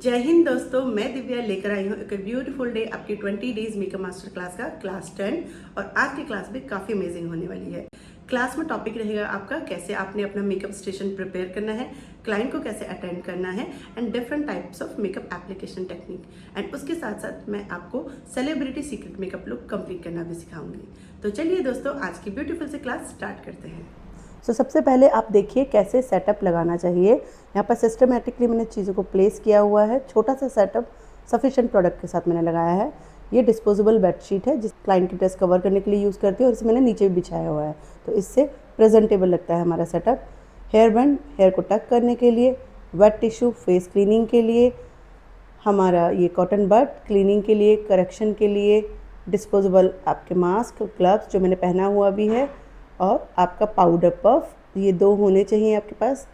जय हिंद दोस्तों, मैं दिव्या लेकर आई हूँ एक ब्यूटीफुल डे आपकी 20 डेज मेकअप मास्टर क्लास का क्लास 10। और आज की क्लास भी काफ़ी अमेजिंग होने वाली है। क्लास में टॉपिक रहेगा आपका कैसे आपने अपना मेकअप स्टेशन प्रिपेयर करना है, क्लाइंट को कैसे अटेंड करना है and different types of makeup application technique. And उसके साथ साथ मैं आपको celebrity secret makeup look complete करना भी सिखाऊंगी। तो चलिए दोस्तों, आज की ब्यूटीफुल से क्लास स्टार्ट करते हैं। सबसे पहले आप देखिए कैसे सेटअप लगाना चाहिए। यहाँ पर सिस्टमेटिकली मैंने चीज़ों को प्लेस किया हुआ है। छोटा सा सेटअप सफिशिएंट प्रोडक्ट के साथ मैंने लगाया है। ये डिस्पोजेबल बेडशीट है जिस क्लाइंट की ड्रेस कवर करने के लिए यूज़ करती है और इसे मैंने नीचे भी बिछाया हुआ है, तो इससे प्रेजेंटेबल लगता है हमारा सेटअप। हेयर बैंड हेयर को टक करने के लिए, वेट टिश्यू फेस क्लीनिंग के लिए, हमारा ये कॉटन बड क्लीनिंग के लिए, करेक्शन के लिए, डिस्पोजेबल आपके मास्क, ग्लव्स जो मैंने पहना हुआ भी है, और आपका पाउडर पफ, ये दो होने चाहिए आपके पास।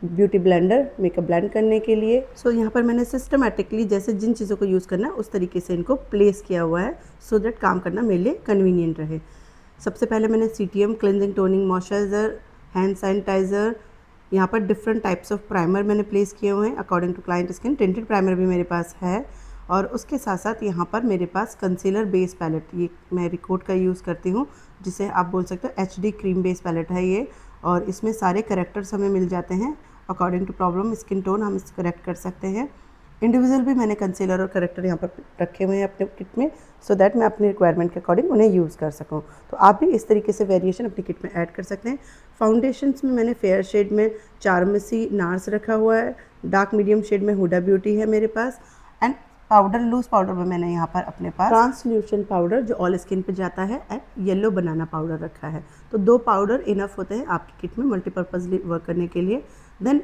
ब्यूटी ब्लेंडर मेकअप ब्लेंड करने के लिए। यहाँ पर मैंने सिस्टमेटिकली जैसे जिन चीज़ों को यूज़ करना है उस तरीके से इनको प्लेस किया हुआ है सो दैट काम करना मेरे लिए कन्वीनियंट रहे। सबसे पहले मैंने CTM cleansing toning moisturiser, hand sanitiser, यहाँ पर डिफरेंट टाइप्स ऑफ प्राइमर मैंने प्लेस किए हुए हैं according to client skin. Tinted primer भी मेरे पास है और उसके साथ साथ यहाँ पर मेरे पास कंसीलर बेस पैलेट, ये मैं रिकोट का यूज़ करती हूँ, जिसे आप बोल सकते हो HD क्रीम बेस पैलेट है ये। और इसमें सारे करेक्टर्स हमें मिल जाते हैं according to problem skin tone, हम इसे करेक्ट कर सकते हैं। इंडिविजुअल भी मैंने कंसीलर और करेक्टर यहाँ पर रखे हुए हैं अपने किट में सो दैट मैं अपनी रिक्वायरमेंट के अकॉर्डिंग उन्हें यूज़ कर सकूँ। तो आप भी इस तरीके से वेरिएशन अपनी किट में ऐड कर सकते हैं। फाउंडेशंस में मैंने फेयर शेड में चारमेसी नार्स रखा हुआ है, डार्क मीडियम शेड में हुडा ब्यूटी है मेरे पास, एंड पाउडर लूज पाउडर में मैंने यहाँ पर अपने पास ट्रांसल्यूशन पाउडर जो ऑल स्किन पे जाता है एंड येलो बनाना पाउडर रखा है। तो दो पाउडर इनफ होते हैं आपकी किट में मल्टीपर्पज़ली वर्क करने के लिए। देन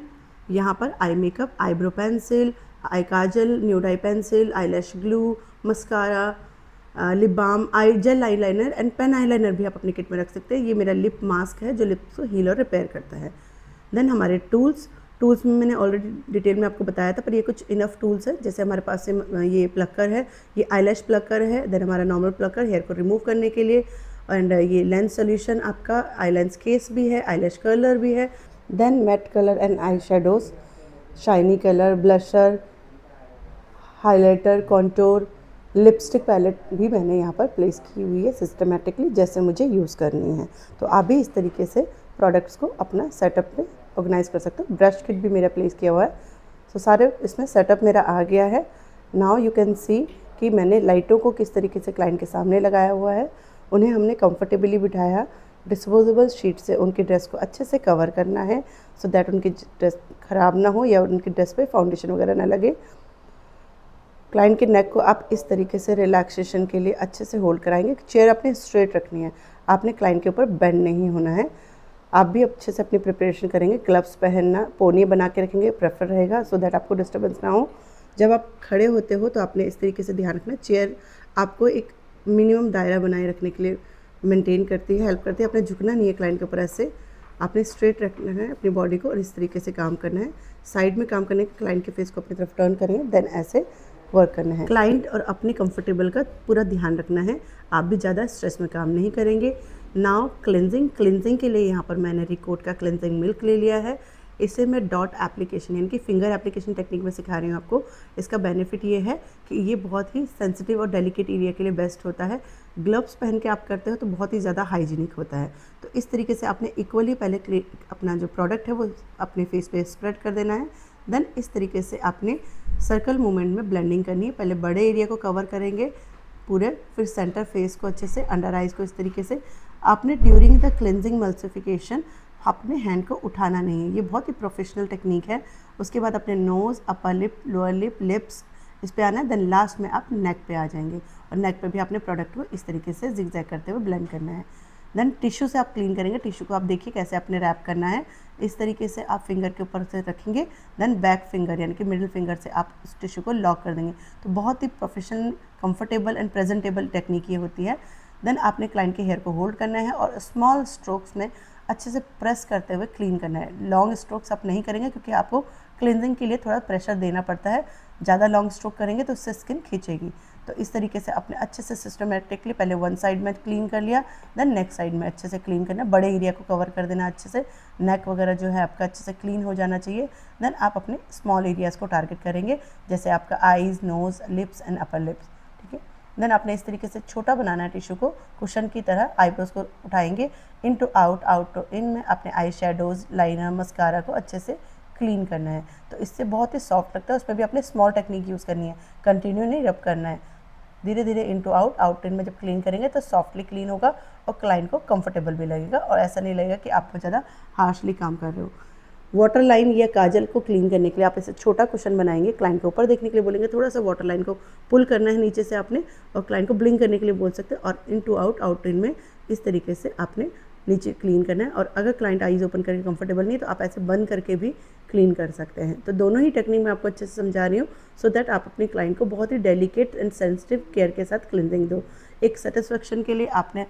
यहाँ पर eye makeup, eyebrow pencil, eye kajal, nude eye pencil, eyelash glue, mascara, lip balm, eye gel eyeliner and pen eyeliner भी आप अपनी किट में रख सकते हैं। ये मेरा लिप मास्क है जो लिप्स को हील और रिपेयर करता है। देन हमारे टूल्स में मैंने ऑलरेडी डिटेल में आपको बताया था, पर ये कुछ इनफ टूल्स है। जैसे हमारे पास से ये प्लकर है, ये आईलैश प्लकर है। देन हमारा नॉर्मल प्लकर हेयर को रिमूव करने के लिए, एंड ये लेंस सोल्यूशन आपका, आई लेंस केस भी है, आईलैश कर्लर भी है। Then matte colour and eye shadows, shiny colour, blusher, highlighter, contour, lipstick palette भी मैंने यहाँ पर प्लेस की हुई है सिस्टमेटिकली जैसे मुझे यूज़ करनी है। तो आप भी इस तरीके से प्रोडक्ट्स को अपना सेटअप में ऑर्गेनाइज कर सकते हो। ब्रश किट भी मेरा प्लेस किया हुआ है। सारे इसमें सेटअप मेरा आ गया है। नाउ यू कैन सी कि मैंने लाइटों को किस तरीके से क्लाइंट के सामने लगाया हुआ है। उन्हें हमने कंफर्टेबली बिठाया, डिस्पोजेबल शीट से उनकी ड्रेस को अच्छे से कवर करना है सो दैट उनकी ड्रेस ख़राब ना हो या उनकी ड्रेस पे फाउंडेशन वगैरह ना लगे। क्लाइंट के नेक को आप इस तरीके से रिलैक्सेशन के लिए अच्छे से होल्ड कराएंगे। चेयर अपने स्ट्रेट रखनी है, आपने क्लाइंट के ऊपर बेंड नहीं होना है। आप भी अच्छे से अपनी प्रिपरेशन करेंगे। ग्लव्स पहनना, पोनी बना के रखेंगे प्रेफर रहेगा सो दैट आपको डिस्टर्बेंस ना हो। जब आप खड़े होते हो तो आपने इस तरीके से ध्यान रखना, चेयर आपको एक मिनिमम दायरा बनाए रखने के लिए मेंटेन करती है, हेल्प करती है। आपने झुकना नहीं है क्लाइंट के ऊपर, ऐसे आपने स्ट्रेट रखना है अपनी बॉडी को और इस तरीके से काम करना है। साइड में काम करने के क्लाइंट के फेस को अपनी तरफ टर्न करेंगे, देन ऐसे वर्क करना है। क्लाइंट और अपनी कंफर्टेबल का पूरा ध्यान रखना है। आप भी ज़्यादा स्ट्रेस में काम नहीं करेंगे। नाउ क्लेंजिंग के लिए यहाँ पर मैंने रिकोट का क्लेंजिंग मिल्क ले लिया है। इसे मैं डॉट एप्लीकेशन यानी कि फिंगर एप्लीकेशन टेक्निक में सिखा रही हूँ आपको। इसका बेनिफिट ये है कि ये बहुत ही सेंसिटिव और डेलिकेट एरिया के लिए बेस्ट होता है। ग्लव्स पहन के आप करते हो तो बहुत ही ज़्यादा हाइजीनिक होता है। तो इस तरीके से आपने इक्वली पहले अपना जो प्रोडक्ट है वो अपने फेस पे स्प्रेड कर देना है। देन इस तरीके से आपने सर्कल मूवमेंट में ब्लेंडिंग करनी है। पहले बड़े एरिया को कवर करेंगे पूरे, फिर सेंटर फेस को अच्छे से, अंडर आइज़ को इस तरीके से। आपने ड्यूरिंग द क्लेंजिंग मल्सिफिकेशन अपने हैंड को उठाना नहीं है, ये बहुत ही प्रोफेशनल टेक्निक है। उसके बाद अपने nose, upper lip, lower lip, lips इस पे आना है। देन लास्ट में आप नेक पे आ जाएंगे और नेक पे भी आपने प्रोडक्ट को इस तरीके से जिगजैग करते हुए ब्लेंड करना है। देन टिश्यू से आप क्लीन करेंगे। टिश्यू को आप देखिए कैसे आपने रैप करना है, इस तरीके से आप फिंगर के ऊपर से रखेंगे। देन बैक फिंगर यानी कि मिडिल फिंगर से आप उस टिश्यू को लॉक कर देंगे। तो बहुत ही professional, comfortable and presentable technique ये होती है। देन आपने क्लाइंट के हेयर को होल्ड करना है और स्मॉल स्ट्रोक्स में अच्छे से प्रेस करते हुए क्लीन करना है। लॉन्ग स्ट्रोक्स आप नहीं करेंगे क्योंकि आपको क्लींजिंग के लिए थोड़ा प्रेशर देना पड़ता है। ज़्यादा लॉन्ग स्ट्रोक करेंगे तो उससे स्किन खींचेगी। तो इस तरीके से आपने अच्छे से सिस्टमेटिकली पहले वन साइड में क्लीन कर लिया, देन नेक्स्ट साइड में अच्छे से क्लीन करना, बड़े एरिया को कवर कर देना अच्छे से, नेक वगैरह जो है आपका अच्छे से क्लीन हो जाना चाहिए। देन आप अपने स्मॉल एरियाज़ को टारगेट करेंगे, जैसे आपका eyes, nose, lips and upper lips, ठीक है। देन आपने इस तरीके से छोटा बनाना है टिश्यू को, कुशन की तरह आईब्रोज को उठाएंगे, इन टू आउट, आउट टू इन में अपने आई शेडोज़, लाइनर, मस्कारा को अच्छे से क्लीन करना है। तो इससे बहुत ही सॉफ्ट लगता है, उसमें भी अपने स्मॉल टेक्निक यूज़ करनी है, कंटिन्यू नहीं रब करना है, धीरे धीरे इन टू आउट, आउट इन में जब क्लीन करेंगे तो सॉफ्टली क्लीन होगा और क्लाइंट को कंफर्टेबल भी लगेगा और ऐसा नहीं लगेगा कि आप बहुत ज़्यादा हार्शली काम कर रहे हो। वाटर लाइन या काजल को क्लीन करने के लिए आप इसे छोटा कुशन बनाएंगे, क्लाइंट को ऊपर देखने के लिए बोलेंगे, थोड़ा सा वाटर लाइन को पुल करना है नीचे से आपने और क्लाइंट को ब्लिंक करने के लिए बोल सकते हैं, और इन टू आउट, आउट इन में इस तरीके से आपने नीचे क्लीन करना है। और अगर क्लाइंट आईज ओपन करके कंफर्टेबल नहीं है तो आप ऐसे बंद करके भी क्लीन कर सकते हैं। तो दोनों ही टेक्निक मैं आपको अच्छे से समझा रही हूँ सो दैट आप अपने क्लाइंट को बहुत ही डेलिकेट एंड सेंसिटिव केयर के साथ क्लिनजिंग दो। एक सेटिस्फेक्शन के लिए आपने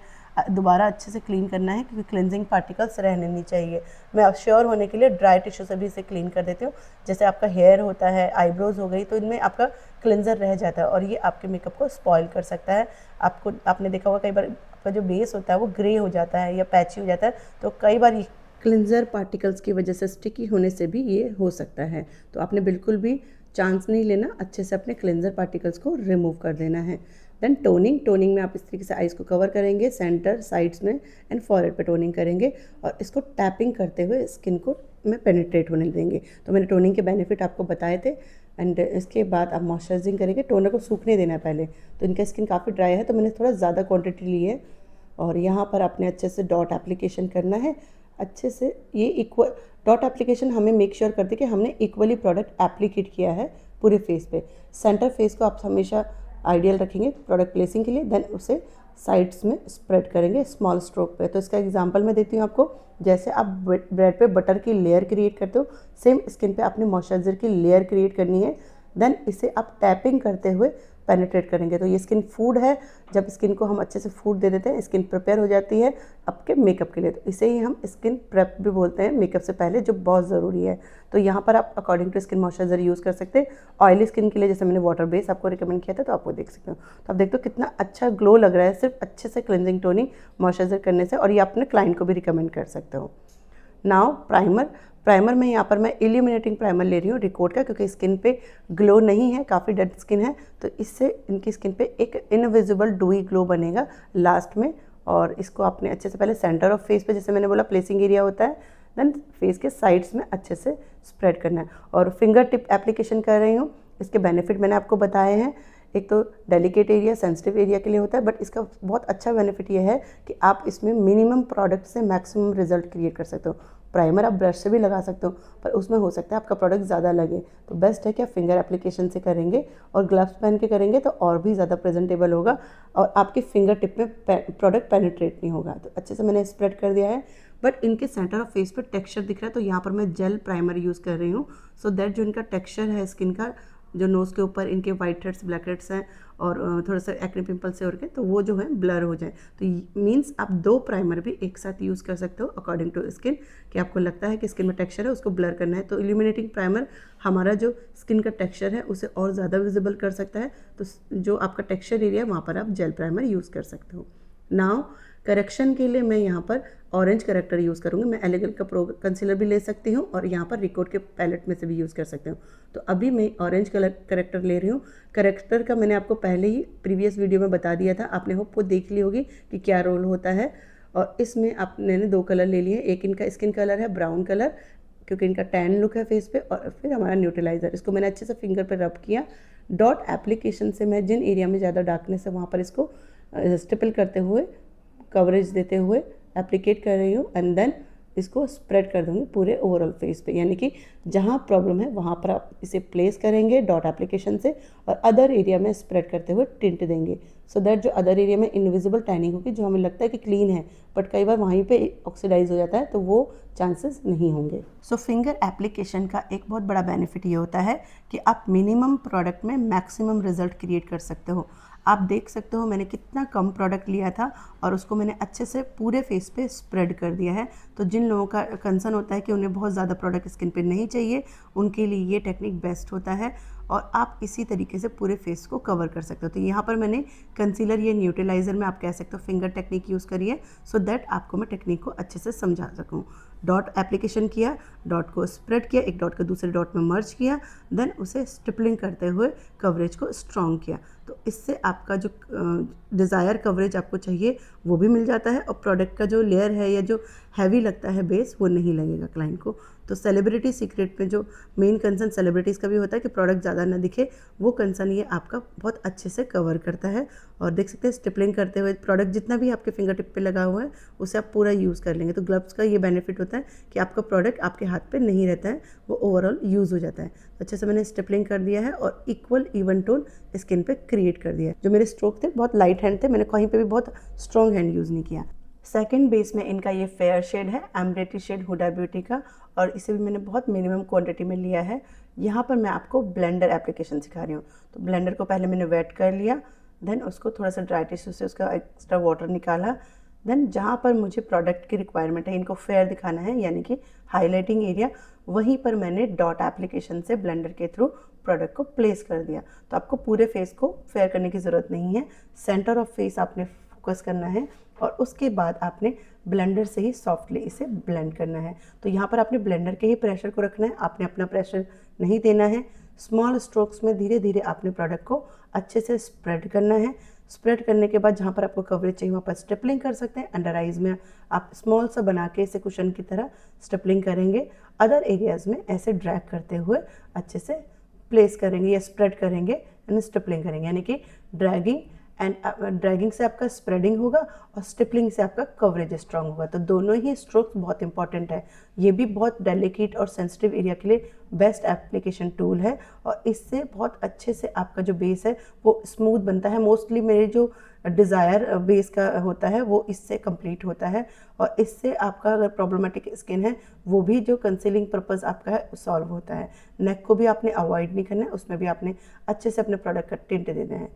दोबारा अच्छे से क्लीन करना है क्योंकि क्लिनजिंग पार्टिकल्स रहने नहीं चाहिए। मैं श्योर होने के लिए ड्राई टिश्यू से भी इसे क्लीन कर देती हूँ। जैसे आपका हेयर होता है, आईब्रोज हो गई, तो इनमें आपका क्लिनजर रह जाता है और ये आपके मेकअप को स्पॉइल कर सकता है। आपने देखा होगा कई बार आपका जो बेस होता है वो ग्रे हो जाता है या पैची हो जाता है, तो कई बार ये क्लिनजर पार्टिकल्स की वजह से स्टिकी होने से भी ये हो सकता है। तो आपने बिल्कुल भी चांस नहीं लेना, अच्छे से अपने क्लिनजर पार्टिकल्स को रिमूव कर देना है। देन टोनिंग में आप इस तरीके से आइज़ को कवर करेंगे, सेंटर, साइड्स में एंड फॉरहेड पे टोनिंग करेंगे और इसको टैपिंग करते हुए स्किन को में पेनिट्रेट होने देंगे। तो मैंने टोनिंग के बेनिफिट आपको बताए थे। एंड इसके बाद आप मॉइस्चराइजिंग करेंगे, टोनर को सूखने देना है पहले। तो इनका स्किन काफ़ी ड्राई है तो मैंने थोड़ा ज़्यादा क्वान्टिटी ली है और यहाँ पर आपने अच्छे से डॉट एप्लीकेशन करना है। अच्छे से ये इक्वल डॉट एप्लीकेशन हमें मेक श्योर करते कि हमने इक्वली प्रोडक्ट एप्लीकेट किया है पूरे फेस पे। सेंटर फेस को आप हमेशा आइडियल रखेंगे प्रोडक्ट प्लेसिंग के लिए, देन उसे साइड्स में स्प्रेड करेंगे स्मॉल स्ट्रोक पे। तो इसका एग्जांपल मैं देती हूँ आपको। जैसे आप ब्रेड पे बटर की लेयर क्रिएट करते हो, सेम स्किन पे आपने मॉइस्चराइजर की लेयर क्रिएट करनी है। देन इसे आप टैपिंग करते हुए पेनिट्रेट करेंगे। तो ये स्किन फूड है, जब स्किन को हम अच्छे से फूड दे देते हैं स्किन प्रिपेयर हो जाती है आपके मेकअप के लिए। तो इसे ही हम स्किन प्रेप भी बोलते हैं मेकअप से पहले, जो बहुत ज़रूरी है। तो यहाँ पर आप according to skin moisturiser use कर सकते हैं। ऑयली स्किन के लिए जैसे मैंने वाटर बेस आपको रिकमेंड किया था तो आपको देख सकते हो। तो आप देखते हो कितना अच्छा ग्लो लग रहा है सिर्फ अच्छे से क्लिनजिंग टोनिंग मॉइस्चराइजर करने से, और ये अपने क्लाइंट को भी रिकमेंड कर सकते हो। नाउ प्राइमर में यहाँ पर मैं इल्यूमिनेटिंग प्राइमर ले रही हूँ रिकोड का, क्योंकि स्किन पे ग्लो नहीं है, काफ़ी डेड स्किन है, तो इससे इनकी स्किन पे एक इनविजिबल डूई ग्लो बनेगा लास्ट में। और इसको आपने अच्छे से पहले सेंटर ऑफ फेस पे, जैसे मैंने बोला प्लेसिंग एरिया होता है, देन फेस के साइड्स में अच्छे से स्प्रेड करना है। और फिंगर टिप एप्लीकेशन कर रही हूँ। इसके बेनिफिट मैंने आपको बताए हैं। एक तो डेलिकेट एरिया, सेंसिटिव एरिया के लिए होता है, बट इसका बहुत अच्छा बेनिफिट ये है कि आप इसमें मिनिमम प्रोडक्ट से मैक्सिमम रिजल्ट क्रिएट कर सकते हो। प्राइमर आप ब्रश से भी लगा सकते हो, पर उसमें हो सकता है आपका प्रोडक्ट ज़्यादा लगे, तो बेस्ट है कि आप फिंगर एप्लीकेशन से करेंगे और ग्लव्स पहन के करेंगे तो और भी ज़्यादा प्रेजेंटेबल होगा और आपके फिंगर टिप में प्रोडक्ट पेनिट्रेट नहीं होगा। तो अच्छे से मैंने स्प्रेड कर दिया है, बट इनके सेंटर ऑफ फेस पर टेक्स्चर दिख रहा है, तो यहाँ पर मैं जेल प्राइमर यूज़ कर रही हूँ सो दैट जो इनका टेक्स्चर है स्किन का, जो नोज़ के ऊपर इनके वाइट हेड्स, ब्लैक हेड्स हैं और थोड़ा सा एक्ने पिंपल से हो के, तो वो जो है ब्लर हो जाए। तो मीन्स आप 2 प्राइमर भी एक साथ यूज़ कर सकते हो अकॉर्डिंग टू स्किन, कि आपको लगता है कि स्किन में टेक्स्चर है उसको ब्लर करना है। तो इल्यूमिनेटिंग प्राइमर हमारा जो स्किन का टेक्स्चर है उसे और ज़्यादा विजिबल कर सकता है, तो जो आपका टेक्स्चर एरिया है वहाँ पर आप जेल प्राइमर यूज़ कर सकते हो। नाउ करेक्शन के लिए मैं यहाँ पर ऑरेंज करेक्टर यूज़ करूँगी। मैं एलिगेंट का प्रो कंसीलर भी ले सकती हूँ और यहाँ पर रिकोड के पैलेट में से भी यूज़ कर सकती हूँ। तो अभी मैं ऑरेंज कलर करेक्टर ले रही हूँ। करेक्टर का मैंने आपको पहले ही प्रीवियस वीडियो में बता दिया था, आपने होप वो देख ली होगी कि क्या रोल होता है। और इसमें आपने 2 कलर ले लिए। एक इनका स्किन कलर है ब्राउन कलर, क्योंकि इनका टैन लुक है फेस पे, और फिर हमारा न्यूट्रलाइज़र। इसको मैंने अच्छे से फिंगर पर रब किया। डॉट एप्लीकेशन से मैं जिन एरिया में ज़्यादा डार्कनेस है वहाँ पर इसको स्टिपल करते हुए, कवरेज देते हुए एप्लीकेट कर रही हूँ एंड देन इसको स्प्रेड कर दूँगी पूरे ओवरऑल फेस पे। यानी कि जहाँ प्रॉब्लम है वहाँ पर आप इसे प्लेस करेंगे डॉट एप्लीकेशन से और अदर एरिया में स्प्रेड करते हुए टिंट देंगे, सो दैट जो अदर एरिया में इनविजिबल टैनिंग होगी, जो हमें लगता है कि क्लीन है बट कई बार वहीं पे ऑक्सीडाइज हो जाता है, तो वो चांसेस नहीं होंगे। सो फिंगर एप्लीकेशन का एक बहुत बड़ा बेनिफिट ये होता है कि आप मिनिमम प्रोडक्ट में मैक्सिमम रिजल्ट क्रिएट कर सकते हो। आप देख सकते हो मैंने कितना कम प्रोडक्ट लिया था और उसको मैंने अच्छे से पूरे फेस पे स्प्रेड कर दिया है। तो जिन लोगों का कंसर्न होता है कि उन्हें बहुत ज़्यादा प्रोडक्ट स्किन पे नहीं चाहिए, उनके लिए ये टेक्निक बेस्ट होता है। और आप इसी तरीके से पूरे फेस को कवर कर सकते हो। तो यहाँ पर मैंने कंसीलर या न्यूट्रलाइज़र में आप कह सकते हो फिंगर टेक्निक यूज़ करी है, सो दैट आपको मैं टेक्निक को अच्छे से समझा सकूँ। डॉट एप्लीकेशन किया, डॉट को स्प्रेड किया, एक डॉट को दूसरे डॉट में मर्ज किया, देन उसे स्टिपलिंग करते हुए कवरेज को स्ट्रॉन्ग किया। तो इससे आपका जो डिज़ायर कवरेज आपको चाहिए वो भी मिल जाता है, और प्रोडक्ट का जो लेयर है या जो हैवी लगता है बेस वो नहीं लगेगा क्लाइंट को। तो सेलिब्रिटी सीक्रेट में जो मेन कंसर्न सेलिब्रिटीज़ का भी होता है कि प्रोडक्ट ज़्यादा ना दिखे, वो कंसर्न ये आपका बहुत अच्छे से कवर करता है। और देख सकते हैं स्टिपलिंग करते हुए प्रोडक्ट जितना भी आपके फिंगर टिप पे लगा हुआ है उसे आप पूरा यूज़ कर लेंगे। तो ग्लव्स का ये बेनिफिट होता है कि आपका प्रोडक्ट आपके हाथ पे नहीं रहता है, वो ओवरऑल यूज़ हो जाता है। तो अच्छे से मैंने स्टिपलिंग कर दिया है और इक्वल इवन टोन स्किन पे क्रिएट कर दिया है। जो मेरे स्ट्रोक थे बहुत लाइट हैंड थे, मैंने कहीं पे भी बहुत स्ट्रॉन्ग हैंड यूज़ नहीं किया। सेकंड बेस में इनका ये फेयर शेड है, एम्ब्रेटी शेड हुडा ब्यूटी का, और इसे भी मैंने बहुत मिनिमम क्वांटिटी में लिया है। यहाँ पर मैं आपको ब्लेंडर एप्लीकेशन सिखा रही हूँ। तो ब्लेंडर को पहले मैंने वेट कर लिया, देन उसको थोड़ा सा ड्राई टिश्यू से उसका एक्स्ट्रा वाटर निकाला, देन जहाँ पर मुझे प्रोडक्ट की रिक्वायरमेंट है, इनको फेयर दिखाना है यानी कि हाईलाइटिंग एरिया, वहीं पर मैंने डॉट एप्लीकेशन से ब्लेंडर के थ्रू प्रोडक्ट को प्लेस कर दिया। तो आपको पूरे फेस को फेयर करने की ज़रूरत नहीं है, सेंटर ऑफ फेस आपने फोकस करना है, और उसके बाद आपने ब्लेंडर से ही सॉफ्टली इसे ब्लेंड करना है। तो यहाँ पर आपने ब्लेंडर के ही प्रेशर को रखना है, आपने अपना प्रेशर नहीं देना है। स्मॉल स्ट्रोक्स में धीरे धीरे आपने प्रोडक्ट को अच्छे से स्प्रेड करना है। स्प्रेड करने के बाद जहाँ पर आपको कवरेज चाहिए वहाँ पर स्टिपलिंग कर सकते हैं। अंडर आइज में आप स्मॉल सा बना के इसे कुशन की तरह स्टिपलिंग करेंगे। अदर एरियाज़ में ऐसे ड्रैग करते हुए अच्छे से प्लेस करेंगे या स्प्रेड करेंगे एंड स्टिपलिंग करेंगे, यानी कि ड्रैगिंग से आपका स्प्रेडिंग होगा और स्टिपलिंग से आपका कवरेज स्ट्रांग होगा। तो दोनों ही स्ट्रोक्स बहुत इंपॉर्टेंट है। ये भी बहुत डेलिकेट और सेंसिटिव एरिया के लिए बेस्ट एप्लीकेशन टूल है, और इससे बहुत अच्छे से आपका जो बेस है वो स्मूथ बनता है। मोस्टली मेरे जो डिज़ायर बेस का होता है वो इससे कंप्लीट होता है, और इससे आपका अगर प्रॉब्लमेटिक स्किन है वो भी जो कंसीलिंग पर्पस आपका है सॉल्व होता है। नेक को भी आपने अवॉइड नहीं करना है, उसमें भी आपने अच्छे से अपने प्रोडक्ट का टिंट देना है।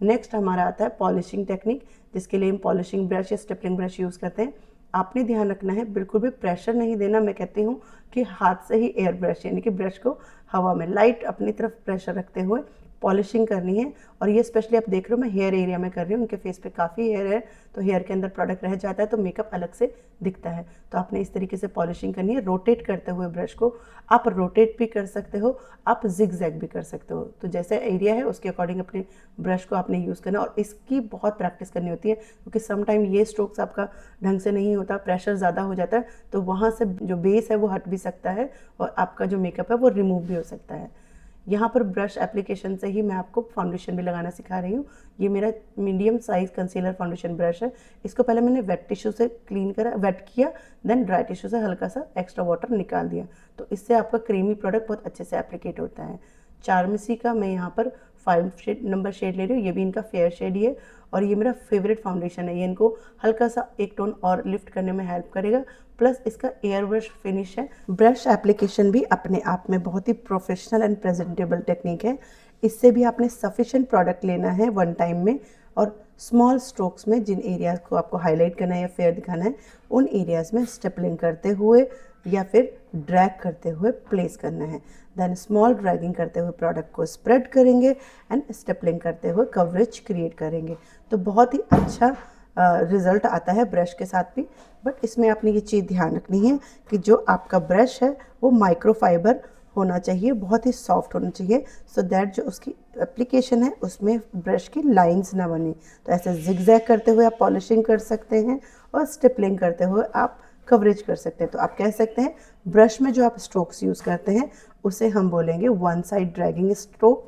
नेक्स्ट हमारा आता है पॉलिशिंग टेक्निक, जिसके लिए हम पॉलिशिंग ब्रश या स्टिपलिंग ब्रश यूज़ करते हैं। आपने ध्यान रखना है बिल्कुल भी प्रेशर नहीं देना। मैं कहती हूँ कि हाथ से ही एयर ब्रश यानी कि ब्रश को हवा में लाइट अपनी तरफ प्रेशर रखते हुए पॉलिशिंग करनी है। और ये स्पेशली आप देख रहे हो मैं हेयर एरिया में कर रही हूँ, उनके फेस पे काफ़ी हेयर है तो हेयर के अंदर प्रोडक्ट रह जाता है तो मेकअप अलग से दिखता है। तो आपने इस तरीके से पॉलिशिंग करनी है रोटेट करते हुए ब्रश को। आप रोटेट भी कर सकते हो, आप जिग जैग भी कर सकते हो। तो जैसे एरिया है उसके अकॉर्डिंग अपने ब्रश को आपने यूज़ करना, और इसकी बहुत प्रैक्टिस करनी होती है क्योंकि समटाइम ये स्ट्रोक्स आपका ढंग से नहीं होता, प्रेशर ज़्यादा हो जाता है, तो वहाँ से जो बेस है वो हट भी सकता है और आपका जो मेकअप है वो रिमूव भी हो सकता है। यहाँ पर ब्रश एप्लीकेशन से ही मैं आपको फाउंडेशन भी लगाना सिखा रही हूँ। ये मेरा medium size concealer foundation brush है। इसको पहले मैंने वेट टिश्यू से क्लीन करा, वेट किया, देन ड्राई टिश्यू से हल्का सा एक्स्ट्रा वाटर निकाल दिया। तो इससे आपका क्रीमी प्रोडक्ट बहुत अच्छे से एप्लीकेट होता है। चारमिसी का मैं यहाँ पर 5 नंबर शेड ले रही हूँ, ये भी इनका फेयर शेड ही है, और ये मेरा फेवरेट फाउंडेशन है। ये इनको हल्का सा एक टोन और लिफ्ट करने में हेल्प करेगा, प्लस इसका एयर ब्रश फिनिश है। ब्रश एप्लीकेशन भी अपने आप में बहुत ही प्रोफेशनल एंड प्रेजेंटेबल टेक्निक है। इससे भी आपने सफिशिएंट प्रोडक्ट लेना है वन टाइम में, और स्मॉल स्ट्रोक्स में जिन एरियाज़ को आपको हाईलाइट करना है या फेयर दिखाना है उन एरियाज़ में स्टिपलिंग करते हुए या फिर ड्रैग करते हुए प्लेस करना है। देन स्मॉल ड्रैगिंग करते हुए प्रोडक्ट को स्प्रेड करेंगे एंड स्टिपलिंग करते हुए कवरेज क्रिएट करेंगे। तो बहुत ही अच्छा रिजल्ट आता है ब्रश के साथ भी। बट इसमें आपने ये चीज़ ध्यान रखनी है कि जो आपका ब्रश है वो माइक्रोफाइबर होना चाहिए, बहुत ही सॉफ्ट होना चाहिए, सो दैट जो उसकी एप्लीकेशन है उसमें ब्रश की लाइंस ना बने। तो ऐसे जिगजैग करते हुए आप पॉलिशिंग कर सकते हैं और स्टिपलिंग करते हुए आप कवरेज कर सकते हैं। तो आप कह सकते हैं ब्रश में जो आप स्ट्रोक्स यूज़ करते हैं उसे हम बोलेंगे one side dragging stroke,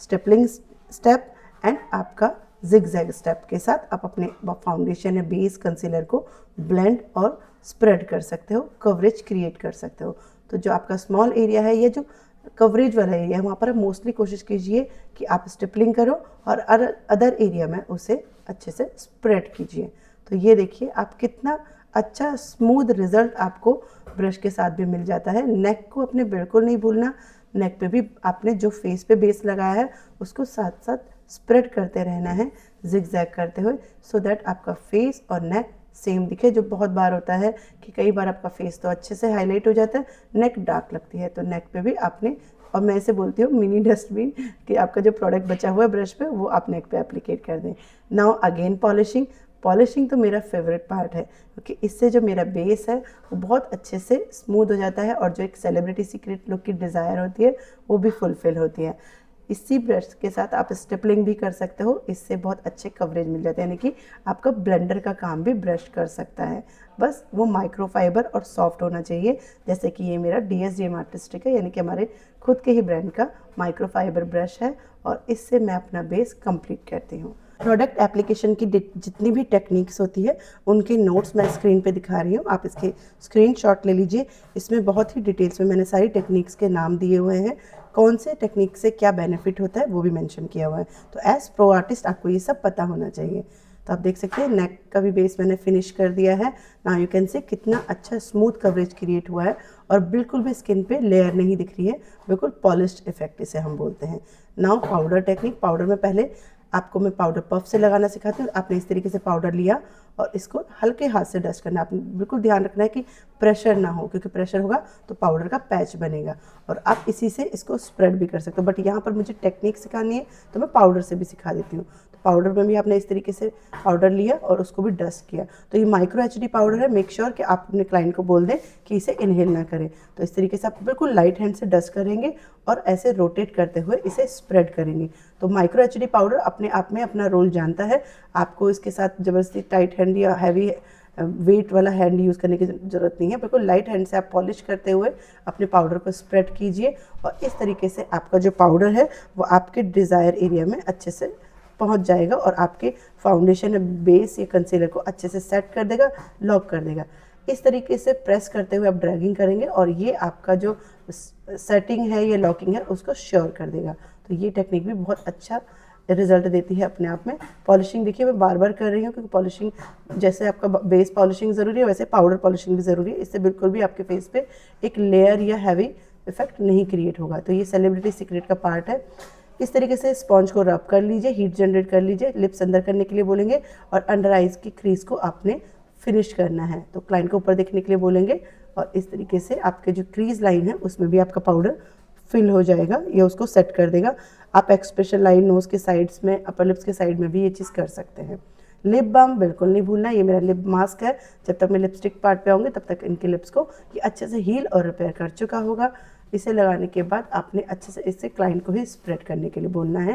stippling step and आपका जिगजैग स्टेप के साथ आप अपने फाउंडेशन या बेस कंसीलर को ब्लेंड और स्प्रेड कर सकते हो, कवरेज क्रिएट कर सकते हो। तो जो आपका स्मॉल एरिया है या जो कवरेज वाला एरिया है वहाँ पर आप मोस्टली कोशिश कीजिए कि आप स्टिपलिंग करो और अदर एरिया में उसे अच्छे से स्प्रेड कीजिए। तो ये देखिए आप कितना अच्छा स्मूथ रिजल्ट आपको ब्रश के साथ भी मिल जाता है। नेक को अपने बिल्कुल नहीं भूलना, नेक पे भी आपने जो फेस पे बेस लगाया है उसको साथ साथ स्प्रेड करते रहना है जिगजैग करते हुए, सो दैट आपका फेस और नेक सेम दिखे। जो बहुत बार होता है कि कई बार आपका फेस तो अच्छे से हाईलाइट हो जाता है, नेक डार्क लगती है, तो नेक पे भी आपने और मैं इसे बोलती हूँ मिनी डस्टबिन, कि आपका जो प्रोडक्ट बचा हुआ है ब्रश पे वो आप नेक पे एप्लीकेट कर दें। Now again polishing. पॉलिशिंग तो मेरा फेवरेट पार्ट है, क्योंकि इससे जो मेरा बेस है वो बहुत अच्छे से स्मूथ हो जाता है और जो एक सेलिब्रिटी सीक्रेट लुक की डिज़ायर होती है वो भी फुलफिल होती है। इसी ब्रश के साथ आप स्टिपलिंग भी कर सकते हो, इससे बहुत अच्छे कवरेज मिल जाते हैं, यानी कि आपका ब्लेंडर का काम भी ब्रश कर सकता है। बस वो माइक्रोफाइबर और सॉफ्ट होना चाहिए, जैसे कि ये मेरा DSGM आर्टिस्टिक है, यानी कि हमारे खुद के ही ब्रांड का माइक्रोफाइबर ब्रश है, और इससे मैं अपना बेस कंप्लीट करती हूँ। प्रोडक्ट एप्लीकेशन की जितनी भी टेक्निक्स होती है उनके नोट्स मैं स्क्रीन पे दिखा रही हूँ, आप इसके स्क्रीनशॉट ले लीजिए। इसमें बहुत ही डिटेल्स में मैंने सारी टेक्निक्स के नाम दिए हुए हैं, कौन से टेक्निक से क्या बेनिफिट होता है वो भी मेंशन किया हुआ है। तो एज प्रो आर्टिस्ट आपको ये सब पता होना चाहिए। तो आप देख सकते हैं नेक का भी बेस मैंने फिनिश कर दिया है। नाउ यू कैन से कितना अच्छा स्मूथ कवरेज क्रिएट हुआ है, और बिल्कुल भी स्किन पे लेयर नहीं दिख रही है, बिल्कुल पॉलिश्ड इफेक्ट इसे हम बोलते हैं। Now powder technique. पाउडर में पहले आपको मैं पाउडर पफ से लगाना सिखाती हूँ। आपने इस तरीके से पाउडर लिया और इसको हल्के हाथ से डस्ट करना है। आपने बिल्कुल ध्यान रखना है कि प्रेशर ना हो, क्योंकि प्रेशर होगा तो पाउडर का पैच बनेगा, और आप इसी से इसको स्प्रेड भी कर सकते हो। बट यहाँ पर मुझे टेक्निक सिखानी है तो मैं पाउडर से भी सिखा देती हूँ। तो पाउडर में भी आपने इस तरीके से पाउडर लिया और उसको भी डस्ट किया। तो ये माइक्रो HD पाउडर है, मेक श्योर कि आप अपने क्लाइंट को बोल दें कि इसे इनहेल ना करें। तो इस तरीके से आप बिल्कुल लाइट हैंड से डस्ट करेंगे और ऐसे रोटेट करते हुए इसे स्प्रेड करेंगे। तो माइक्रो HD पाउडर अपने आप में अपना रोल जानता है। आपको इसके साथ ज़बरदस्ती टाइट हैंड या हैवी वेट वाला हैंड यूज़ करने की ज़रूरत नहीं है। बिल्कुल लाइट हैंड से आप पॉलिश करते हुए अपने पाउडर को स्प्रेड कीजिए, और इस तरीके से आपका जो पाउडर है वो आपके डिज़ायर एरिया में अच्छे से पहुंच जाएगा, और आपके फाउंडेशन बेस या कंसीलर को अच्छे से सेट कर देगा, लॉक कर देगा। इस तरीके से प्रेस करते हुए आप ड्रैगिंग करेंगे, और ये आपका जो सेटिंग है या लॉकिंग है उसको श्योर कर देगा। तो ये टेक्निक भी बहुत अच्छा रिजल्ट देती है अपने आप में। पॉलिशिंग देखिए मैं बार बार कर रही हूँ, क्योंकि पॉलिशिंग जैसे आपका बेस पॉलिशिंग ज़रूरी है वैसे पाउडर पॉलिशिंग भी ज़रूरी है। इससे बिल्कुल भी आपके फेस पे एक लेयर या हैवी इफेक्ट नहीं क्रिएट होगा। तो ये सेलिब्रिटी सीक्रेट का पार्ट है। इस तरीके से स्पॉन्ज को रब कर लीजिए, हीट जनरेट कर लीजिए। लिप्स अंदर करने के लिए बोलेंगे, और अंडर आइज की क्रीज को आपने फिनिश करना है, तो क्लाइंट को ऊपर देखने के लिए बोलेंगे, और इस तरीके से आपके जो क्रीज लाइन है उसमें भी आपका पाउडर फिल हो जाएगा, ये उसको सेट कर देगा। आप एक्सप्रेशन लाइन, नोज़ के साइड्स में, अपर लिप्स के साइड में भी ये चीज़ कर सकते हैं। लिप बाम बिल्कुल नहीं भूलना, ये मेरा लिप मास्क है। जब तक मैं लिपस्टिक पार्ट पे आऊँगी तब तक इनके लिप्स को ये अच्छे से हील और रिपेयर कर चुका होगा। इसे लगाने के बाद आपने अच्छे से इसे क्लाइंट को ही स्प्रेड करने के लिए बोलना है।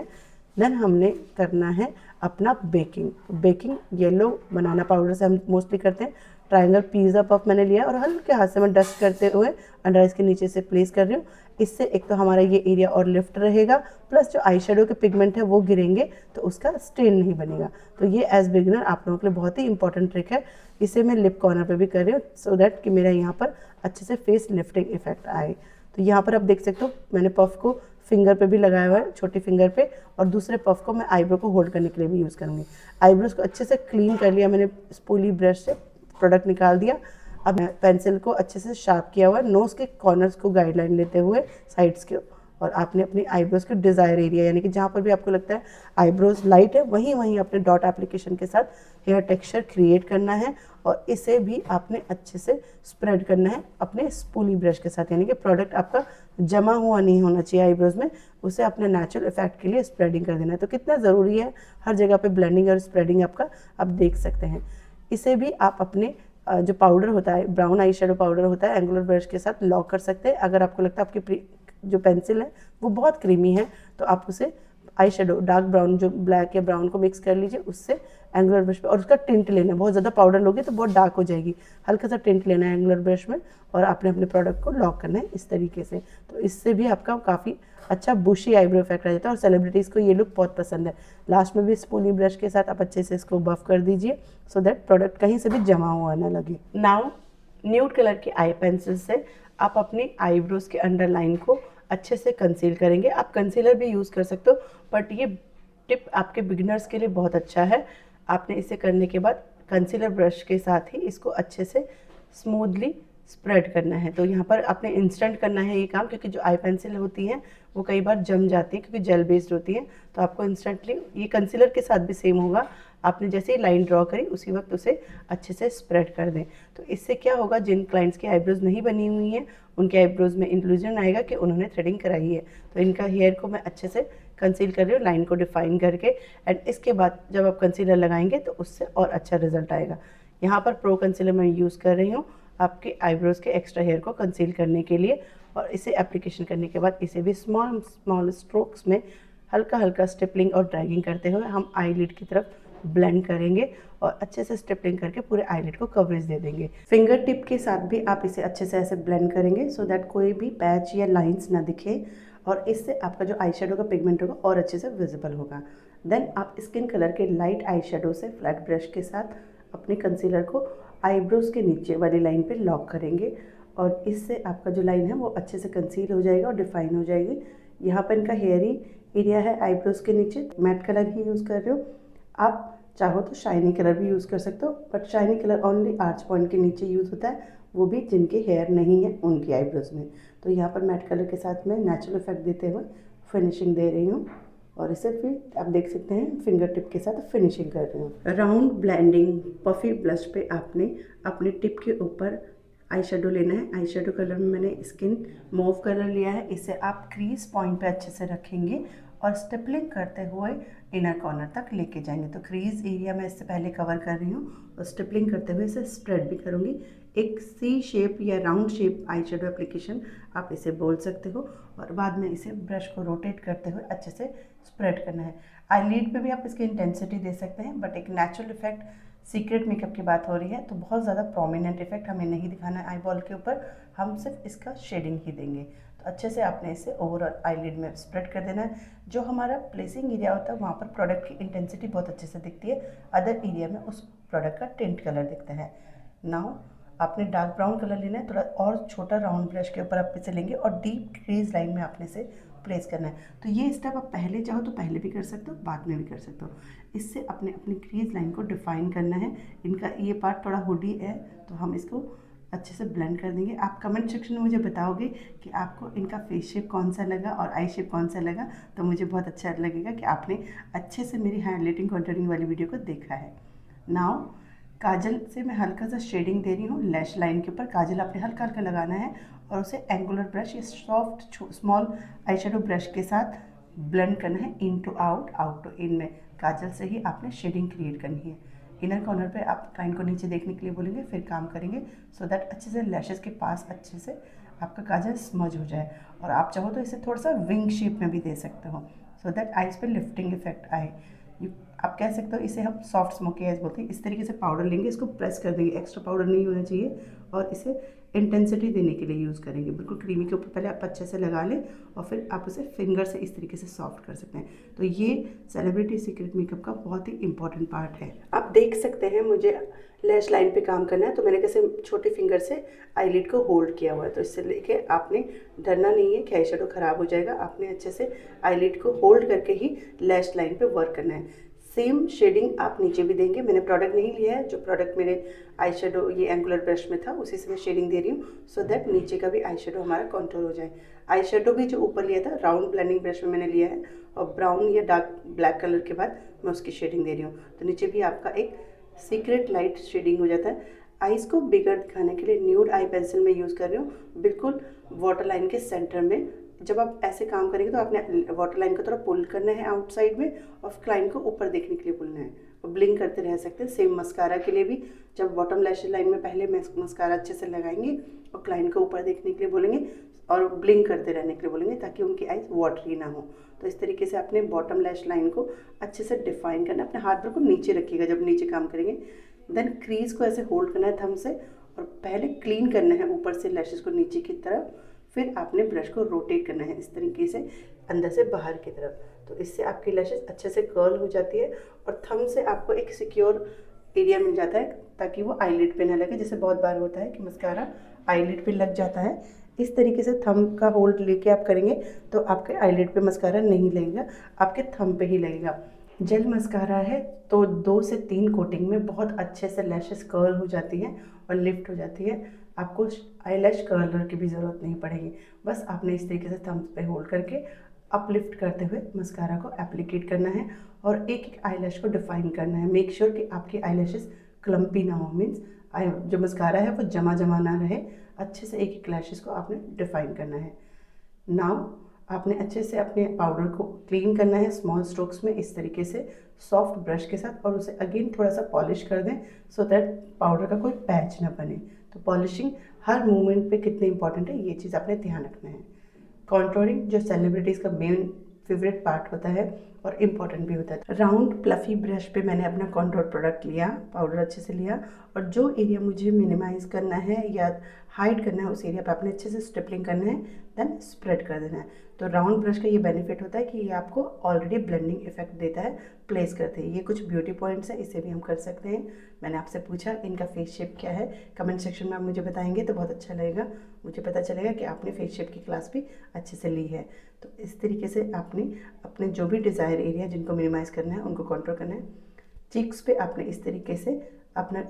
देन हमने करना है अपना baking. Baking yellow banana powder से हम मोस्टली करते हैं। ट्रायंगल पिज़्ज़ा पफ मैंने लिया और हल्के हाथ से मैं डस्ट करते हुए अंडर आइज के नीचे से प्लेस कर रही हूँ। इससे एक तो हमारा ये एरिया और लिफ्ट रहेगा, प्लस जो आई शेडो के पिगमेंट है वो गिरेंगे तो उसका स्टेन नहीं बनेगा। तो ये एज बिगिनर आप लोगों के लिए बहुत ही इंपॉर्टेंट ट्रिक है। इसे मैं लिप कॉर्नर पे भी कर रही हूँ, सो दैट कि मेरा यहाँ पर अच्छे से फेस लिफ्टिंग इफेक्ट आए। तो यहाँ पर आप देख सकते हो मैंने पफ को फिंगर पे भी लगाया हुआ है, छोटी फिंगर पे, और दूसरे पफ को मैं आईब्रो को होल्ड करने के लिए भी यूज़ करूँगी। आईब्रोज को अच्छे से क्लीन कर लिया मैंने, स्पूली ब्रश से प्रोडक्ट निकाल दिया। अब पेंसिल को अच्छे से शार्प किया हुआ है, नोज़ के कॉर्नर्स को गाइडलाइन लेते हुए साइड्स के, और आपने अपनी आईब्रोज के डिज़ायर एरिया यानी कि जहाँ पर भी आपको लगता है आईब्रोज लाइट है वहीं वहीं अपने डॉट एप्लीकेशन के साथ हेयर टेक्सचर क्रिएट करना है, और इसे भी आपने अच्छे से स्प्रेड करना है अपने स्पूली ब्रश के साथ, यानी कि प्रोडक्ट आपका जमा हुआ नहीं होना चाहिए आईब्रोज में, उसे अपने नेचुरल इफेक्ट के लिए स्प्रेडिंग कर देना है। तो कितना ज़रूरी है हर जगह पे ब्लेंडिंग और स्प्रेडिंग आपका, आप देख सकते हैं। इसे भी आप अपने जो पाउडर होता है, ब्राउन आई शेडो पाउडर होता है, एंगुलर ब्रश के साथ लॉक कर सकते हैं। अगर आपको लगता है आपकी जो पेंसिल है वो बहुत क्रीमी है तो आप उसे आई शेडो डार्क ब्राउन जो ब्लैक या ब्राउन को मिक्स कर लीजिए उससे एंगुलर ब्रश पे, और उसका टिंट लेना है। बहुत ज़्यादा पाउडर लोगे तो बहुत डार्क हो जाएगी, हल्का सा टिंट लेना है एंगुलर ब्रश में, और आपने अपने प्रोडक्ट को लॉक करना है इस तरीके से। तो इससे भी आपका काफ़ी अच्छा बुशी आईब्रो इफेक्ट आ जाता है, और सेलिब्रिटीज़ को ये लुक बहुत पसंद है। लास्ट में भी स्पूली ब्रश के साथ आप अच्छे से इसको बफ कर दीजिए, सो दैट प्रोडक्ट कहीं से भी जमा हुआ ना लगे। नाउ न्यूड कलर की आई पेंसिल से आप अपनी आईब्रोज के अंडर लाइन को अच्छे से कंसील करेंगे। आप कंसीलर भी यूज़ कर सकते हो, बट ये टिप आपके बिगिनर्स के लिए बहुत अच्छा है। आपने इसे करने के बाद कंसीलर ब्रश के साथ ही इसको अच्छे से स्मूथली स्प्रेड करना है। तो यहाँ पर आपने इंस्टेंट करना है ये काम, क्योंकि जो आई पेंसिल होती हैं वो कई बार जम जाती है क्योंकि जेल बेस्ड होती है। तो आपको इंस्टेंटली, ये कंसीलर के साथ भी सेम होगा, आपने जैसे ही लाइन ड्रॉ करी उसी वक्त उसे अच्छे से स्प्रेड कर दें। तो इससे क्या होगा, जिन क्लाइंट्स की आईब्रोज नहीं बनी हुई हैं उनके आईब्रोज में इंक्लूजन आएगा कि उन्होंने थ्रेडिंग कराई है। तो इनका हेयर को मैं अच्छे से कंसील कर रही हूँ, लाइन को डिफाइन करके। एंड इसके बाद जब आप कंसीलर लगाएंगे तो उससे और अच्छा रिजल्ट आएगा। यहाँ पर प्रो कंसीलर मैं यूज़ कर रही हूँ आपके आईब्रोज के एक्स्ट्रा हेयर को कंसील करने के लिए। और इसे एप्लीकेशन करने के बाद इसे भी स्मॉल स्मॉल स्ट्रोक्स में हल्का हल्का स्टिपलिंग और ड्रैगिंग करते हुए हम आईलिड की तरफ ब्लेंड करेंगे और अच्छे से स्टिपलिंग करके पूरे आईलिड को कवरेज दे देंगे। फिंगर टिप के साथ भी आप इसे अच्छे से ऐसे ब्लेंड करेंगे सो दैट कोई भी पैच या लाइंस ना दिखे, और इससे आपका जो आई शेडो का पिगमेंट होगा और अच्छे से विजिबल होगा। देन आप स्किन कलर के लाइट आई शेडो से फ्लैट ब्रश के साथ अपने कंसीलर को आईब्रोज के नीचे वाली लाइन पे लॉक करेंगे, और इससे आपका जो लाइन है वो अच्छे से कंसील हो जाएगा और डिफाइन हो जाएगी। यहाँ पर इनका हेयरी एरिया है आईब्रोज के नीचे, मैट कलर ही यूज़ कर रहे हो। आप चाहो तो शाइनी कलर भी यूज़ कर सकते हो, but shiny colour only arch point के नीचे यूज़ होता है, वो भी जिनके हेयर नहीं है उनकी आईब्रोज में। तो यहाँ पर मैट कलर के साथ मैं नेचुरल इफेक्ट देते हुए फिनिशिंग दे रही हूँ, और इसे फिर आप देख सकते हैं फिंगर टिप के साथ फिनिशिंग कर रही हूँ। राउंड ब्लेंडिंग पफी ब्लश पे आपने अपने टिप के ऊपर आई शेडो लेना है। आई शेडो कलर में मैंने स्किन मूव कलर लिया है। इसे आप क्रीज पॉइंट पे अच्छे से रखेंगे और स्टिपलिंग करते हुए इनर कॉर्नर तक लेके जाएंगे। तो क्रीज एरिया मैं इससे पहले कवर कर रही हूँ और स्टिपलिंग करते हुए इसे स्प्रेड भी करूँगी। एक सी शेप या round shape eye shadow application आप इसे बोल सकते हो, और बाद में इसे ब्रश को रोटेट करते हुए अच्छे से स्प्रेड करना है। आईलिड पे भी आप इसकी इंटेंसिटी दे सकते हैं, बट एक नेचुरल इफेक्ट, सीक्रेट मेकअप की बात हो रही है तो बहुत ज़्यादा प्रोमिनेंट इफेक्ट हमें नहीं दिखाना है आई बॉल के ऊपर, हम सिर्फ इसका शेडिंग ही देंगे। तो अच्छे से आपने इसे ओवरऑल आईलिड में स्प्रेड कर देना है। जो हमारा प्लेसिंग एरिया होता है वहाँ पर प्रोडक्ट की इंटेंसिटी बहुत अच्छे से दिखती है, अदर एरिया में उस प्रोडक्ट का टिंट कलर दिखता है। नाउ आपने डार्क ब्राउन कलर लेना है, थोड़ा और छोटा राउंड ब्रश के ऊपर आप इसे लेंगे और डीप क्रीज लाइन में आपने इसे प्लेस करना है। तो ये स्टेप आप पहले चाहो तो पहले भी कर सकते हो, बाद में भी कर सकते हो। इससे अपने अपनी क्रीज लाइन को डिफाइन करना है। इनका ये पार्ट थोड़ा हुडी है तो हम इसको अच्छे से ब्लेंड कर देंगे। आप कमेंट सेक्शन में मुझे बताओगे कि आपको इनका फेस शेप कौन सा लगा और आई शेप कौन सा लगा, तो मुझे बहुत अच्छा लगेगा कि आपने अच्छे से मेरी हाइलाइटिंग कंटूरिंग वाली वीडियो को देखा है। नाउ काजल से मैं हल्का सा शेडिंग दे रही हूँ लैश लाइन के ऊपर। काजल आपने हल्का हल्का लगाना है और उसे एंगुलर ब्रश या soft small eye shadow brush के साथ ब्लेंड करना है, इन टू आउट, आउट टू इन में। काजल से ही आपने शेडिंग क्रिएट करनी है। इनर कॉर्नर पे आप क्लाइंट को नीचे देखने के लिए बोलेंगे, फिर काम करेंगे सो दैट अच्छे से लैशेस के पास अच्छे से आपका काजल स्मज हो जाए। और आप चाहो तो इसे थोड़ा सा विंग शेप में भी दे सकते हो सो दैट आईज पे लिफ्टिंग इफेक्ट आए। आप कह सकते हो इसे हम सॉफ्ट स्मोकी आइज बोलते हैं। इस तरीके से पाउडर लेंगे, इसको प्रेस कर देंगे, एक्स्ट्रा पाउडर नहीं होना चाहिए, और इसे इंटेंसिटी देने के लिए यूज़ करेंगे। बिल्कुल क्रीमी के ऊपर पहले आप अच्छे से लगा लें और फिर आप उसे फिंगर से इस तरीके से सॉफ्ट कर सकते हैं। तो ये सेलिब्रिटी सीक्रेट मेकअप का बहुत ही इंपॉर्टेंट पार्ट है। आप देख सकते हैं मुझे लैश लाइन पे काम करना है, तो मैंने कैसे छोटी फिंगर से आईलिड को होल्ड किया हुआ है। तो इससे लेके आपने डरना नहीं है कि आई शेडो खराब हो जाएगा। आपने अच्छे से आईलिड को होल्ड करके ही लैश लाइन पे वर्क करना है। सेम शेडिंग आप नीचे भी देंगे। मैंने प्रोडक्ट नहीं लिया है, जो प्रोडक्ट मेरे आई शेडो ये एंगुलर ब्रश में था उसी से मैं शेडिंग दे रही हूँ सो दैट नीचे का भी आई शेडो हमारा कॉन्टूर हो जाए। आई शेडो भी जो ऊपर लिया था राउंड ब्लेंडिंग ब्रश में मैंने लिया है, और ब्राउन या डार्क ब्लैक कलर के बाद मैं उसकी शेडिंग दे रही हूँ। तो नीचे भी आपका एक सीक्रेट लाइट शेडिंग हो जाता है। आईज को बिगर दिखाने के लिए न्यूड आई पेंसिल में यूज़ कर रही हूँ, बिल्कुल वाटर लाइन के सेंटर में। जब आप ऐसे काम करेंगे तो आपने वाटर लाइन को थोड़ा पुल करना है आउटसाइड में, और क्लाइंट को ऊपर देखने के लिए पुलना है, और ब्लिंक करते रह सकते हैं। सेम मस्कारा के लिए भी जब बॉटम लैश लाइन में पहले मस्कारा अच्छे से लगाएंगे और क्लाइंट को ऊपर देखने के लिए बोलेंगे और ब्लिंक करते रहने के लिए बोलेंगे ताकि उनकी आईज वाटरी ना हो। तो इस तरीके से अपने बॉटम लैश लाइन को अच्छे से डिफाइन करना है। अपने हाथ बिल्कुल नीचे रखिएगा जब नीचे काम करेंगे। देन क्रीज को ऐसे होल्ड करना है थंब से, और पहले क्लीन करना है ऊपर से लैशेस को नीचे की तरफ, फिर आपने ब्रश को रोटेट करना है इस तरीके से अंदर से बाहर की तरफ। तो इससे आपकी लैशेस अच्छे से कर्ल हो जाती है, और थंब से आपको एक सिक्योर एरिया मिल जाता है ताकि वो आईलिड पे ना लगे। जैसे बहुत बार होता है कि मस्कारा आईलिड पे लग जाता है, इस तरीके से थंब का होल्ड लेके आप करेंगे तो आपके आईलिड पे मस्कारा नहीं लगेगा, आपके थंब पे ही लगेगा। जेल मस्कारा है तो 2 से 3 कोटिंग में बहुत अच्छे से लैशेस कर्ल हो जाती है और लिफ्ट हो जाती है। आपको आईलैश कर्लर की भी ज़रूरत नहीं पड़ेगी। बस आपने इस तरीके से थंब्स पे होल्ड करके अपलिफ्ट करते हुए मस्कारा को एप्लीकेट करना है और एक एक आईलैश को डिफाइन करना है। मेक श्योर कि आपकी आईलैशेस क्लम्पी ना हो, मीन्स जो मस्कारा है वो जमा जमा ना रहे। अच्छे से एक एक लैशेस को आपने डिफाइन करना है। नाउ आपने अच्छे से अपने पाउडर को क्लीन करना है स्मॉल स्ट्रोक्स में, इस तरीके से सॉफ्ट ब्रश के साथ, और उसे अगेन थोड़ा सा पॉलिश कर दें सो दैट पाउडर का कोई पैच ना बने। तो पॉलिशिंग हर मूवमेंट पे कितनी इंपॉर्टेंट है, ये चीज़ आपने ध्यान रखना है। कॉन्टोरिंग जो सेलिब्रिटीज़ का मेन फेवरेट पार्ट होता है और इम्पॉर्टेंट भी होता है। राउंड प्लफी ब्रश पे मैंने अपना कॉन्टोर प्रोडक्ट लिया, पाउडर अच्छे से लिया, और जो एरिया मुझे मिनिमाइज़ करना है या हाइड करना है उस एरिया पे आपने अच्छे से स्टिपलिंग करना है, देन स्प्रेड कर देना है। तो राउंड ब्रश का ये बेनिफिट होता है कि ये आपको ऑलरेडी ब्लेंडिंग इफेक्ट देता है प्लेस करते हैं। ये कुछ ब्यूटी पॉइंट्स हैं, इसे भी हम कर सकते हैं। मैंने आपसे पूछा इनका फेस शेप क्या है, कमेंट सेक्शन में आप मुझे बताएंगे तो बहुत अच्छा लगेगा, मुझे पता चलेगा कि आपने फेस शेप की क्लास भी अच्छे से ली है। तो इस तरीके से आपने अपने जो भी डिज़ायर एरिया जिनको मिनिमाइज़ करना है उनको कंट्रोल करना है। चीक्स पे आपने इस तरीके से अपना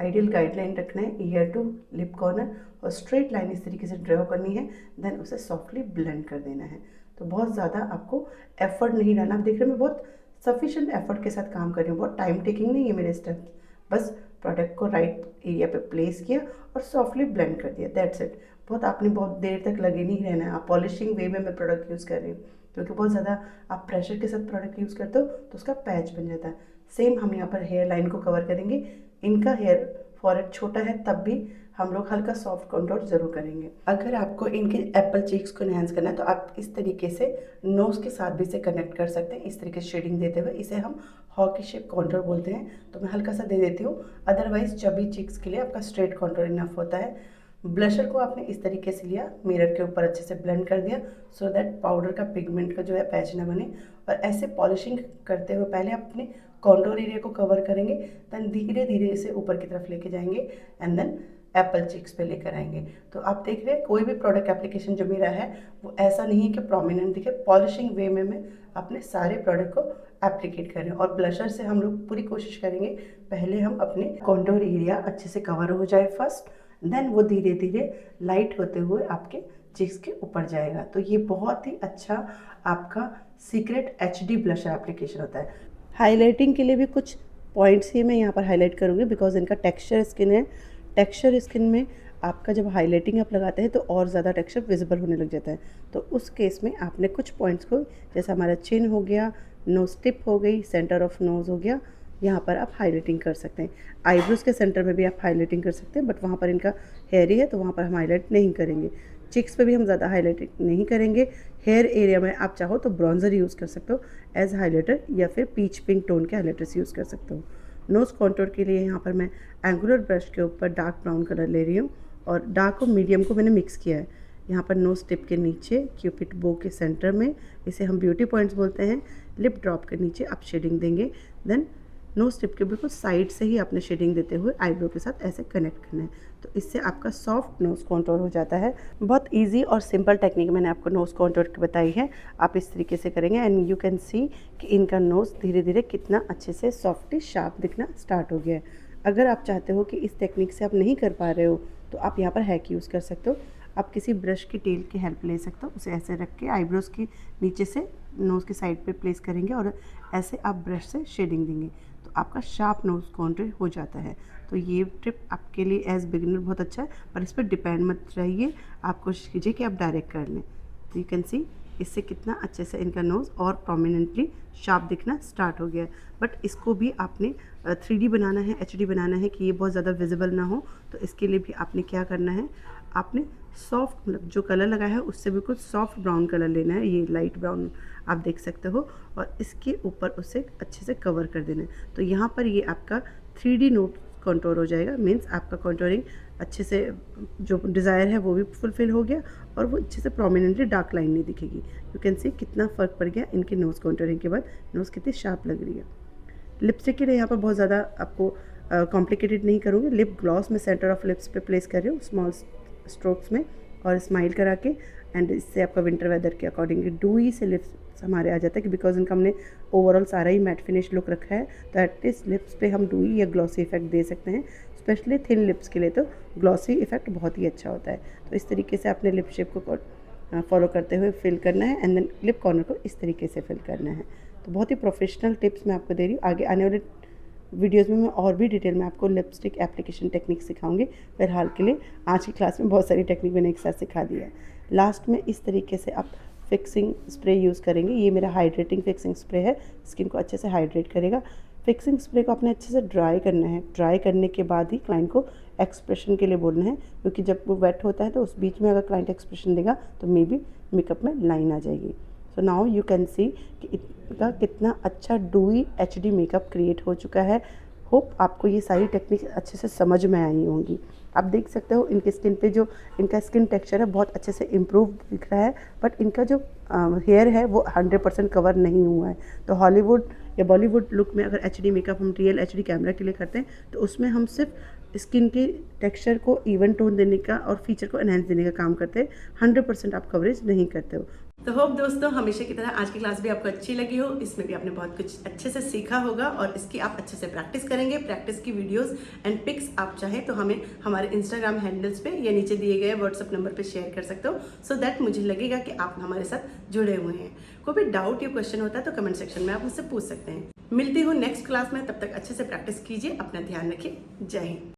आइडियल गाइडलाइन रखना है, ईयर टू लिप कॉर्नर, और स्ट्रेट लाइन इस तरीके से ड्रॉ करनी है, देन उसे सॉफ्टली ब्लेंड कर देना है। तो बहुत ज़्यादा आपको एफर्ट नहीं डालना। आप देख रहे हैं मैं बहुत सफिशेंट एफर्ट के साथ काम कर रही हूँ, बहुत टाइम टेकिंग नहीं है मेरे स्टेप्स। बस प्रोडक्ट को राइट एरिया पे प्लेस किया और सॉफ्टली ब्लेंड कर दिया, दैट्स इट। बहुत देर तक लगे नहीं रहना है। आप पॉलिशिंग वे में मैं प्रोडक्ट यूज़ कर रही हूँ, क्योंकि बहुत ज़्यादा आप प्रेशर के साथ प्रोडक्ट यूज़ करते हो तो उसका पैच बन जाता है। सेम हम यहाँ पर हेयर लाइन को कवर करेंगे। इनका हेयर फॉरहेड छोटा है तब भी हम लोग हल्का सॉफ्ट कंटूर जरूर करेंगे। अगर आपको इनके एप्पल चीक्स को एनहांस करना है तो आप इस तरीके से नोज के साथ भी इसे कनेक्ट कर सकते हैं, इस तरीके से शेडिंग देते हुए। इसे हम हॉकी शेप कंटूर बोलते हैं, तो मैं हल्का सा दे देती हूँ। अदरवाइज चबी चीक्स के लिए आपका स्ट्रेट कंटूर इनफ होता है। ब्लशर को आपने इस तरीके से लिया, मिरर के ऊपर अच्छे से ब्लेंड कर दिया सो दैट पाउडर का पिगमेंट का जो है पैच ना बने। और ऐसे पॉलिशिंग करते हुए पहले आप अपने कॉन्टोर एरिया को कवर करेंगे, देन धीरे धीरे इसे ऊपर की तरफ लेके जाएंगे एंड देन एप्पल चिक्स पे लेकर आएंगे। तो आप देख रहे हैं कोई भी प्रोडक्ट एप्लीकेशन जो मेरा है वो ऐसा नहीं है कि प्रोमिनेंट दिखे, पॉलिशिंग वे में मैं अपने सारे प्रोडक्ट को एप्लीकेट कर रहे हैं। और ब्लशर से हम लोग पूरी कोशिश करेंगे पहले हम अपने कॉन्टोर एरिया अच्छे से कवर हो जाए फर्स्ट, देन वो धीरे धीरे लाइट होते हुए आपके चिक्स के ऊपर जाएगा। तो ये बहुत ही अच्छा आपका सीक्रेट HD ब्लशर एप्लीकेशन होता है। हाइलाइटिंग के लिए भी कुछ पॉइंट्स ही मैं यहाँ पर हाईलाइट करूँगी बिकॉज इनका टेक्सचर स्किन है। टेक्सचर स्किन में आपका जब हाइलाइटिंग आप लगाते हैं तो और ज़्यादा टेक्सचर विजिबल होने लग जाता है। तो उस केस में आपने कुछ पॉइंट्स को, जैसे हमारा चिन हो गया, नोज टिप हो गई, सेंटर ऑफ नोज हो गया, यहाँ पर आप हाईलाइटिंग कर सकते हैं। आईब्रोज के सेंटर में भी आप हाईलाइटिंग कर सकते हैं, बट वहाँ पर इनका हेयरी है तो वहाँ पर हम हाईलाइट नहीं करेंगे। चिक्स पे भी हम ज़्यादा हाईलाइटिंग नहीं करेंगे। हेयर एरिया में आप चाहो तो ब्रॉन्जर यूज़ कर सकते हो एज हाईलाइटर, या फिर पीच पिंक टोन के हाईलाइटर्स यूज़ कर सकते हो। नोज़ कॉन्टोर के लिए यहाँ पर मैं एंगुलर ब्रश के ऊपर डार्क ब्राउन कलर ले रही हूँ, और डार्क और मीडियम को मैंने मिक्स किया है। यहाँ पर नोज टिप के नीचे क्यूपिड बो के सेंटर में, इसे हम ब्यूटी पॉइंट्स बोलते हैं, लिप ड्रॉप के नीचे आप शेडिंग देंगे। देन नोज टिप के बिल्कुल साइड से ही आपने शेडिंग देते हुए आईब्रो के साथ ऐसे कनेक्ट करना है। तो इससे आपका सॉफ्ट नोज़ कॉन्टोर हो जाता है। बहुत इजी और सिंपल टेक्निक मैंने आपको नोज़ कॉन्टोर की बताई है, आप इस तरीके से करेंगे एंड यू कैन सी कि इनका नोज़ धीरे धीरे कितना अच्छे से सॉफ्टली शार्प दिखना स्टार्ट हो गया है। अगर आप चाहते हो कि इस टेक्निक से आप नहीं कर पा रहे हो तो आप यहाँ पर हैक यूज़ कर सकते हो। आप किसी ब्रश की टेल की हेल्प ले सकते हो, उसे ऐसे रख के आईब्रोज़ के नीचे से नोज़ के साइड पे प्लेस करेंगे और ऐसे आप ब्रश से शेडिंग देंगे तो आपका शार्प नोज़ कॉन्टूर हो जाता है। तो ये टिप आपके लिए एज बिगिनर बहुत अच्छा है, पर इस पर डिपेंड मत रहिए, आप कोशिश कीजिए कि आप डायरेक्ट कर लें। तो यू कैन सी इससे कितना अच्छे से इनका नोज़ और प्रोमिनेंटली शार्प दिखना स्टार्ट हो गया है। बट इसको भी आपने 3D बनाना है, HD बनाना है कि ये बहुत ज़्यादा विजिबल ना हो। तो इसके लिए भी आपने क्या करना है, आपने सॉफ्ट, मतलब जो कलर लगाया है उससे बिल्कुल सॉफ्ट ब्राउन कलर लेना है, ये लाइट ब्राउन आप देख सकते हो, और इसके ऊपर उसे अच्छे से कवर कर देना है। तो यहाँ पर ये आपका 3D नोट कॉन्टोर हो जाएगा, मीन्स आपका कॉन्टोरिंग अच्छे से जो डिज़ायर है वो भी फुलफिल हो गया और वो अच्छे से प्रोमिनेंटली डार्क लाइन नहीं दिखेगी। यू कैन सी कितना फ़र्क पड़ गया इनके नोज़ कॉन्टोरिंग के बाद, नोज़ कितनी शार्प लग रही है। लिपस्टिक के लिए यहाँ पर बहुत ज़्यादा आपको कॉम्प्लिकेटेड नहीं करूँगी। लिप ग्लॉस में सेंटर ऑफ लिप्स पे प्लेस कर रही हूँ स्मॉल स्ट्रोक्स में और स्माइल करा के, एंड इससे आपका विंटर वेदर के अकॉर्डिंगली डूई से लिप्स हमारे आ जाता है कि बिकॉज इनका हमने ओवरऑल सारा ही मैट फिनिश लुक रखा है, तो एटलीस्ट लिप्स पे हम डूई या ग्लॉसी इफेक्ट दे सकते हैं। स्पेशली थिन लिप्स के लिए तो ग्लॉसी इफेक्ट बहुत ही अच्छा होता है। तो इस तरीके से अपने लिप शेप को फॉलो करते हुए फिल करना है एंड देन लिप कॉर्नर को इस तरीके से फिल करना है। तो बहुत ही प्रोफेशनल टिप्स मैं आपको दे रही हूँ। आगे आने वाले वीडियोज़ में मैं और भी डिटेल में आपको लिपस्टिक एप्लीकेशन टेक्निक सिखाऊंगी। फिलहाल के लिए आज की क्लास में बहुत सारी टेक्निक मैंने एक साथ सिखा दिया है। लास्ट में इस तरीके से आप फिक्सिंग स्प्रे यूज़ करेंगे। ये मेरा हाइड्रेटिंग फिक्सिंग स्प्रे है, स्किन को अच्छे से हाइड्रेट करेगा। फिक्सिंग स्प्रे को आपने अच्छे से ड्राई करना है। ड्राई करने के बाद ही क्लाइंट को एक्सप्रेशन के लिए बोलना है, क्योंकि जब वो वेट होता है तो उस बीच में अगर क्लाइंट एक्सप्रेशन देगा तो मे बी मेकअप में लाइन आ जाएगी। So now you can see कि इनका कितना अच्छा डूई HD मेकअप क्रिएट हो चुका है। होप आपको ये सारी टेक्निक अच्छे से समझ में आई होंगी। आप देख सकते हो इनके स्किन पे जो इनका स्किन टेक्सचर है बहुत अच्छे से इम्प्रूव दिख रहा है, बट इनका जो हेयर है वो 100% कवर नहीं हुआ है। तो हॉलीवुड या बॉलीवुड लुक में अगर HD मेकअप हम रियल HD कैमरा के लिए करते हैं तो उसमें हम सिर्फ स्किन के टेक्सचर को इवन टोन देने का और फीचर को एनहेंस देने का काम करते हैं। 100% आप कवरेज नहीं करते हो। तो होप दोस्तों हमेशा की तरह आज की क्लास भी आपको अच्छी लगी हो। इसमें भी आपने बहुत कुछ अच्छे से सीखा होगा और इसकी आप अच्छे से प्रैक्टिस करेंगे। प्रैक्टिस की वीडियोस एंड पिक्स आप चाहे तो हमें हमारे इंस्टाग्राम हैंडल्स पे या नीचे दिए गए व्हाट्सअप नंबर पे शेयर कर सकते हो, सो दैट मुझे लगेगा कि आप हमारे साथ जुड़े हुए हैं। कोई भी डाउट या क्वेश्चन होता है तो कमेंट सेक्शन में आप मुझसे पूछ सकते हैं। मिलती हूँ नेक्स्ट क्लास में, तब तक अच्छे से प्रैक्टिस कीजिए, अपना ध्यान रखिए। जय हिंद।